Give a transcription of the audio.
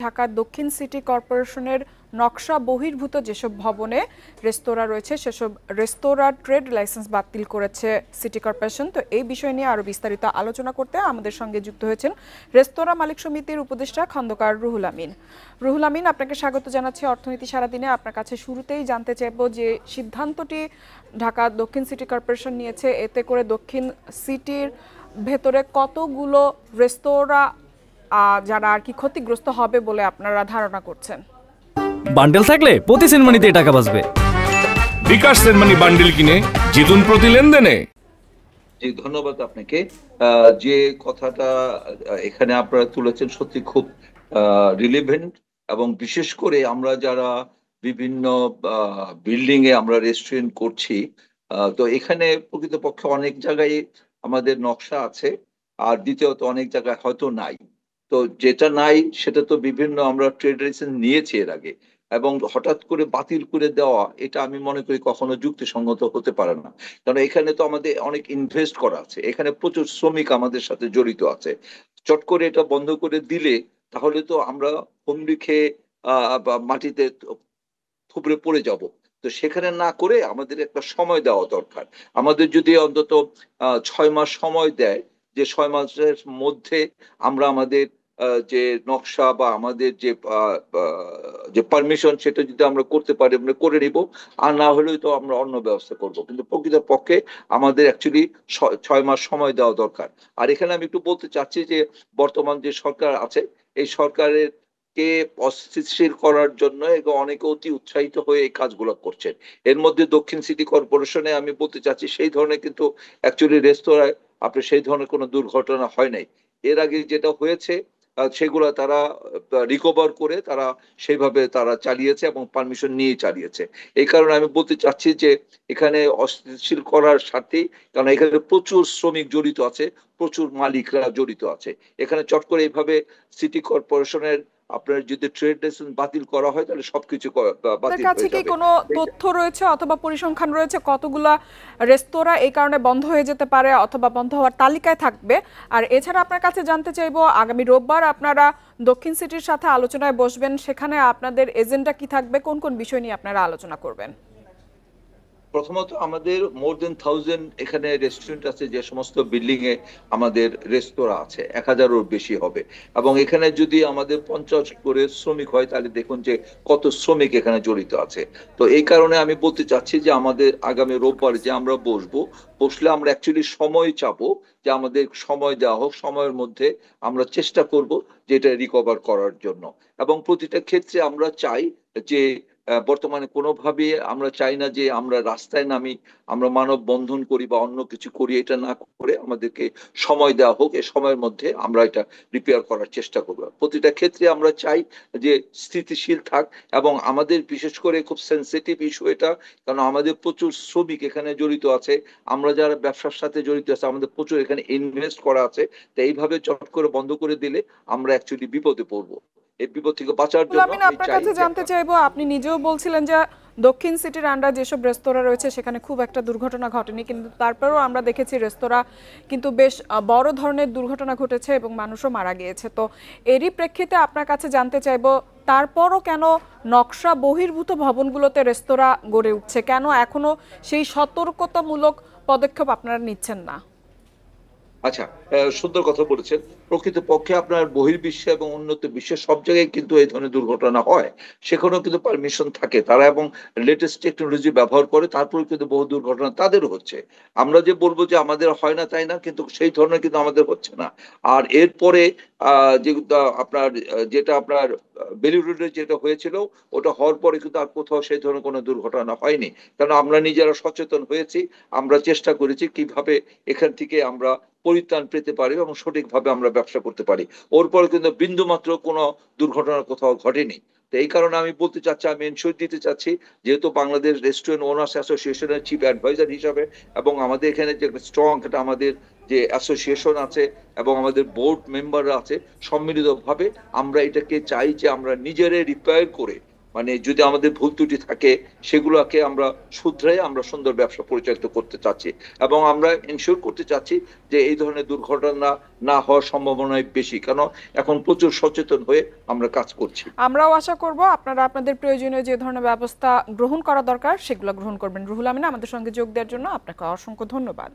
ঢাকা দক্ষিণ সিটি কর্পোরেশনের নকশা বহির্ভূত যেসব ভবনে রেস্তোরাঁ রয়েছে সেসব রেস্তোরাঁ ট্রেড লাইসেন্স বাতিল করেছে সিটি কর্পোরেশন। তো এই বিষয় নিয়ে আরও বিস্তারিত আলোচনা করতে আমাদের সঙ্গে যুক্ত হয়েছেন রেস্তোরাঁ মালিক সমিতির উপদেষ্টা খন্দকার রুহুল আমিন। রুহুল আমিন, আপনাকে স্বাগত জানাচ্ছি অর্থনীতি সারাদিনে। আপনার কাছে শুরুতেই জানতে চাইব যে সিদ্ধান্তটি ঢাকা দক্ষিণ সিটি কর্পোরেশন নিয়েছে, এতে করে দক্ষিণ সিটির ভেতরে কতগুলো রেস্তোরাঁ যারা আর কি ক্ষতিগ্রস্ত হবে বলে আপনারা ধারণা করছেন? বান্ডেল থাকলে প্রতি সেনমানিতে টাকা বাঁচবে। বিকাশ সেনমানি বান্ডেল কিনে জিতুন প্রতি লেনদেনে। জি, ধন্যবাদ আপনাকে। যে কথাটা এখানে আপনারা তুলেছেন সত্যি খুব রিলেভেন্ট, এবং বিশেষ করে আমরা যারা বিভিন্ন বিল্ডিং এ আমরা রেস্টুরেন্ট করছি, তো এখানে প্রকৃতপক্ষে অনেক জায়গায় আমাদের নকশা আছে, আর দ্বিতীয়ত অনেক জায়গায় হয়তো নাই। তো যেটা নাই সেটা তো বিভিন্ন আমরা ট্রেড লাইসেন্স নিয়েছি এর আগে, এবং হঠাৎ করে বাতিল করে দেওয়া এটা আমি মনে করি কখনো যুক্তিসঙ্গত হতে পারে না। কারণ এখানে তো আমাদের অনেক ইনভেস্ট করা আছে, এখানে প্রচুর শ্রমিক আমাদের সাথে জড়িত আছে। চট করে এটা বন্ধ করে দিলে তাহলে তো আমরা হুমড়ি খেয়ে মাটিতে থুবড়ে পড়ে যাব। তো সেখানে না করে আমাদের একটা সময় দেওয়া দরকার। আমাদের যদি অন্তত 6 মাস সময় দেয়, যে 6 মাসের মধ্যে আমরা আমাদের যে নকশা বা আমাদের যে পারমিশন সেটা যদি আমরা করতে পারি আমরা করে নিব, আর না হলেও তো আমরা অন্য ব্যবস্থা করব। কিন্তু প্রকৃত পক্ষে আমাদের অ্যাকচুয়ালি 6 মাস সময় দেওয়া দরকার। আর এখানে আমি একটু বলতে চাচ্ছি যে বর্তমান যে সরকার আছে, এই সরকারের কে অস্থিতিশীল করার জন্য এবং অনেকে অতি উৎসাহিত হয়ে এই কাজগুলো করছেন। এর মধ্যে দক্ষিণ সিটি কর্পোরেশনে আমি বলতে চাচ্ছি সেই ধরনের কিন্তু অ্যাকচুয়ালি রেস্তোরাঁয় আপনার সেই ধরনের কোনো দুর্ঘটনা হয় নাই। এর আগে যেটা হয়েছে সেগুলো তারা রিকভার করে তারা সেইভাবে তারা চালিয়েছে এবং পারমিশন নিয়ে চালিয়েছে। এই কারণে আমি বলতে চাচ্ছি যে এখানে অস্থিতিশীল করার সাথেই, কারণ এখানে প্রচুর শ্রমিক জড়িত আছে, প্রচুর মালিকরা জড়িত আছে। এখানে চট করে এইভাবে সিটি কর্পোরেশনের আপনার যদি ট্রেড লাইসেন্স বাতিল করা হয় তাহলে সবকিছু বাতিল কাছে হয়ে কি যাবে। কোনো তথ্য রয়েছে অথবা পরিসংখ্যান রয়েছে কতগুলা রেস্তোরাঁ এই কারণে বন্ধ হয়ে যেতে পারে অথবা বন্ধ হওয়ার তালিকায় থাকবে? আর এছাড়া আপনার কাছে জানতে চাইবো, আগামী রোববার আপনারা দক্ষিণ সিটির সাথে আলোচনায় বসবেন, সেখানে আপনাদের এজেন্ডা কি থাকবে, কোন কোন বিষয় নিয়ে আপনারা আলোচনা করবেন? প্রথমত আমাদের মোর দেন 1000 এখানে রেস্টুরেন্ট আছে, যে সমস্ত বিল্ডিং এ আমাদের রেস্তোরাঁ আছে 1000-এরও বেশি হবে, এবং এখানে যদি আমাদের 50 করে শ্রমিক হয় তাহলে দেখুন যে কত শ্রমিক এখানে জড়িত আছে। তো এই কারণে আমি বলতে চাচ্ছি যে আমাদের আগামী রোববার যে আমরা বসলে আমরা অ্যাকচুয়ালি সময় চাবো, যে আমাদের সময় দেওয়া হোক, সময়ের মধ্যে আমরা চেষ্টা করব যে এটা রিকভার করার জন্য। এবং প্রতিটা ক্ষেত্রে আমরা চাই যে বর্তমানে কোনোভাবে আমরা চাই না যে আমরা রাস্তায় নামি, আমরা মানববন্ধন করি বা অন্য কিছু করি, এটা না করে আমাদেরকে সময় দেওয়া হোক, এই সময়ের মধ্যে আমরা এটা রিপেয়ার করার চেষ্টা করব। প্রতিটা ক্ষেত্রে আমরা চাই যে স্থিতিশীল থাক, এবং আমাদের বিশেষ করে খুব সেন্সিটিভ ইস্যু এটা, কারণ আমাদের প্রচুর শ্রমিক এখানে জড়িত আছে, আমরা যারা ব্যবসার সাথে জড়িত আছে আমাদের প্রচুর এখানে ইনভেস্ট করা আছে। তো এইভাবে চট করে বন্ধ করে দিলে আমরা অ্যাকচুয়ালি বিপদে পড়বো। এই বিপদ থেকে বাঁচার জন্য আমি আপনার কাছে জানতে চাইবো, আপনি নিজেও বলছিলেন যে দক্ষিণ সিটির আন্ডার যেসব রেস্তোরাঁ রয়েছে সেখানে খুব একটা দুর্ঘটনা ঘটেনি, কিন্তু তারপরেও আমরা দেখেছি রেস্তোরাঁ কিন্তু বেশ বড় ধরনের দুর্ঘটনা ঘটেছে এবং মানুষও মারা গিয়েছে। তো এরই প্রেক্ষিতে আপনার কাছে জানতে চাইবো, তারপরও কেন নকশা বহির্ভূত ভবনগুলোতে রেস্তোরাঁ গড়ে উঠছে, কেন এখনো সেই সতর্কতামূলক পদক্ষেপ আপনারা নিচ্ছেন না? আচ্ছা, সুন্দর কথা বলেছেন। প্রকৃতপক্ষে আপনার বহির্বিশ্বে এবং উন্নত বিশ্বে সব জায়গায় কিন্তু এই ধরনের দুর্ঘটনা হয়, সেখানেও কিন্তু পারমিশন থাকে তারা, এবং লেটেস্ট টেকনোলজি ব্যবহার করে, তারপরে কিন্তু বহু দুর্ঘটনা তাদেরও হচ্ছে। আমরা যে বলবো যে আমাদের হয় না তাই না, কিন্তু সেই ধরনের কিন্তু আমাদের হচ্ছে না। আর এরপরে যে আপনার যেটা আপনার বেলি রোডে যেটা হয়েছিল, ওটা হওয়ার পরে কিন্তু আর কোথাও সেই ধরনের কোনো দুর্ঘটনা হয়নি, কারণ আমরা নিজেরা সচেতন হয়েছি, আমরা চেষ্টা করেছি কিভাবে এখান থেকে আমরা পরিত্রাণ পেতে পারি এবং সঠিকভাবে আমরা ব্যবসা করতে পারি। ওর পরে কিন্তু বিন্দুমাত্র কোনো দুর্ঘটনা কোথাও ঘটেনি। তো এই কারণে আমি বলতে চাচ্ছি, আমি এনশিওর দিতে চাচ্ছি, যেহেতু বাংলাদেশ রেস্টুরেন্ট ওনার্স অ্যাসোসিয়েশনের চিফ অ্যাডভাইজার হিসাবে, এবং আমাদের এখানে যে স্ট্রং একটা আমাদের যে অ্যাসোসিয়েশন আছে এবং আমাদের বোর্ড মেম্বাররা আছে, সম্মিলিতভাবে আমরা এটাকে চাই যে আমরা নিজেরাই রিপেয়ার করে মানে যদি আমাদের ভুল ত্রুটি থাকে সেগুলোকে আমরা শুধরাই আমরা সুন্দর ব্যবসা পরিচালিত করতে চাচ্ছি এবং আমরা এনশিওর করতে চাচ্ছি যে এই ধরনের দুর্ঘটনা না হওয়ার সম্ভাবনাই বেশি, কারণ এখন প্রচুর সচেতন হয়ে আমরা কাজ করছি। আমরাও আশা করব আপনারা আপনাদের প্রয়োজনীয় যে ধরনের ব্যবস্থা গ্রহণ করা দরকার সেগুলো গ্রহণ করবেন। রুহুল আমিন, আমাদের সঙ্গে যোগ দেওয়ার জন্য আপনাকে অসংখ্য ধন্যবাদ।